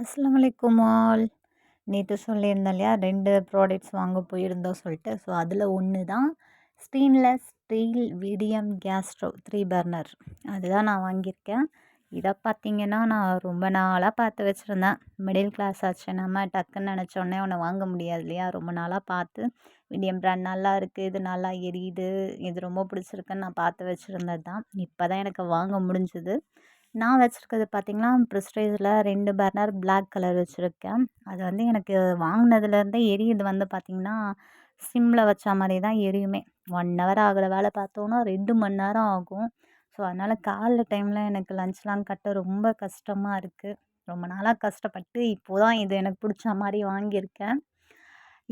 அஸ்ஸலாமு அலைக்கும் ஆல். நேத்து சொல்லியிருந்தேன் இல்லையா 2 ப்ராடக்ட்ஸ் வாங்க போயிருந்தோம் சொல்லிட்டு. ஸோ அதில் ஒன்று தான் stainless steel medium gas stove 3 burner. அதுதான் நான் வாங்கியிருக்கேன். இதை பார்த்தீங்கன்னா நான் ரொம்ப நாளாக பார்த்து வச்சுருந்தேன். மிடில் கிளாஸ் ஆச்சு நம்ம டக்குன்னு நினச்சோடனே ஒன்று வாங்க முடியாது இல்லையா. ரொம்ப நாளாக பார்த்து மீடியம் பிராண்ட் நல்லா இருக்குது, இது நல்லா எரியுது, இது ரொம்ப பிடிச்சிருக்குன்னு நான் பார்த்து வச்சுருந்தது தான். இப்போ தான் எனக்கு வாங்க முடிஞ்சுது. நான் வச்சுருக்கிறது பார்த்தீங்கன்னா ப்ரெஸ்டீஜில் 2 பர்னர் பிளாக் கலர் வச்சுருக்கேன். அது வந்து எனக்கு வாங்கினதுலேருந்தே எரியுது வந்து பார்த்திங்கன்னா சிம்மில் வச்ச மாதிரி தான் எரியுமே. 1 ஹவர் ஆகிற வேலை பார்த்தோன்னா 2 மணி நேரம் ஆகும். ஸோ அதனால் காலைல டைமில் எனக்கு லஞ்ச்லாம் கட்ட ரொம்ப கஷ்டமாக இருக்குது. ரொம்ப நாளாக கஷ்டப்பட்டு இப்போ தான் இது எனக்கு பிடிச்ச மாதிரி வாங்கியிருக்கேன்.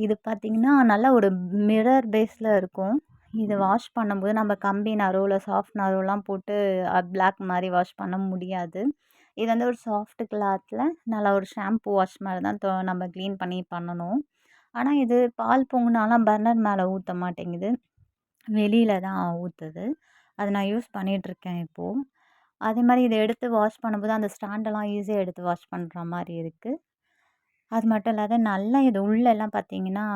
இது பார்த்திங்கன்னா நல்லா ஒரு மிரர் பேஸில் இருக்கும். இது வாஷ் பண்ணும்போது நம்ம கம்பி நாரோ இல்லை சாஃப்ட் நாரோலாம் போட்டு பிளாக் மாதிரி வாஷ் பண்ண முடியாது. இது வந்து ஒரு சாஃப்ட் கிளாத்தில் நல்லா ஒரு ஷாம்பு வாஷ் மாதிரி தான் நம்ம க்ளீன் பண்ணி பண்ணணும். ஆனால் இது பால் பொங்குனாலாம் பர்னர் மேலே ஊற்ற மாட்டேங்குது, வெளியில் தான் ஊற்றுது. அது நான் யூஸ் பண்ணிகிட்ருக்கேன் இப்போது. அதே மாதிரி இதை எடுத்து வாஷ் பண்ணும்போது அந்த ஸ்டாண்டெல்லாம் ஈஸியாக எடுத்து வாஷ் பண்ணுற மாதிரி இருக்குது. அது மட்டும் இல்லாத நல்லா இது உள்ளெல்லாம் பார்த்தீங்கன்னா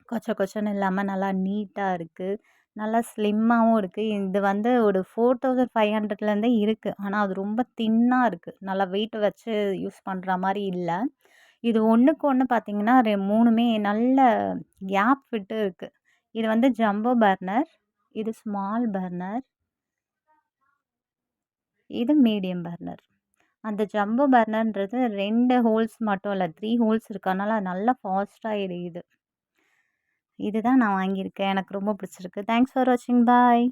கொச்ச கொச்சன்னு இல்லாமல் நல்லா நீட்டாக இருக்குது. நல்லா ஸ்லிம்மாகவும் இருக்குது. இது வந்து ஒரு 4500லேருந்தே இருக்குது. ஆனால் அது ரொம்ப தின்னாக இருக்குது. நல்லா வெயிட் வச்சு யூஸ் பண்ணுற மாதிரி இல்லை. இது ஒன்றுக்கு ஒன்று பார்த்தீங்கன்னா 3மே நல்ல கேப் விட்டு இருக்குது. இது வந்து ஜம்போ பர்னர், இது ஸ்மால் பர்னர், இது மீடியம் பர்னர். அந்த ஜம்போ பர்னர்ன்றது 2 ஹோல்ஸ் மட்டும் இல்லை, 3 ஹோல்ஸ் இருக்கனால நல்லா ஃபாஸ்ட்டாக எரியுது. இதுதான் நான் வாங்கியிருக்கேன். எனக்கு ரொம்ப பிடிச்சிருக்கு. தேங்க்ஸ் ஃபார் வாட்சிங். பாய்.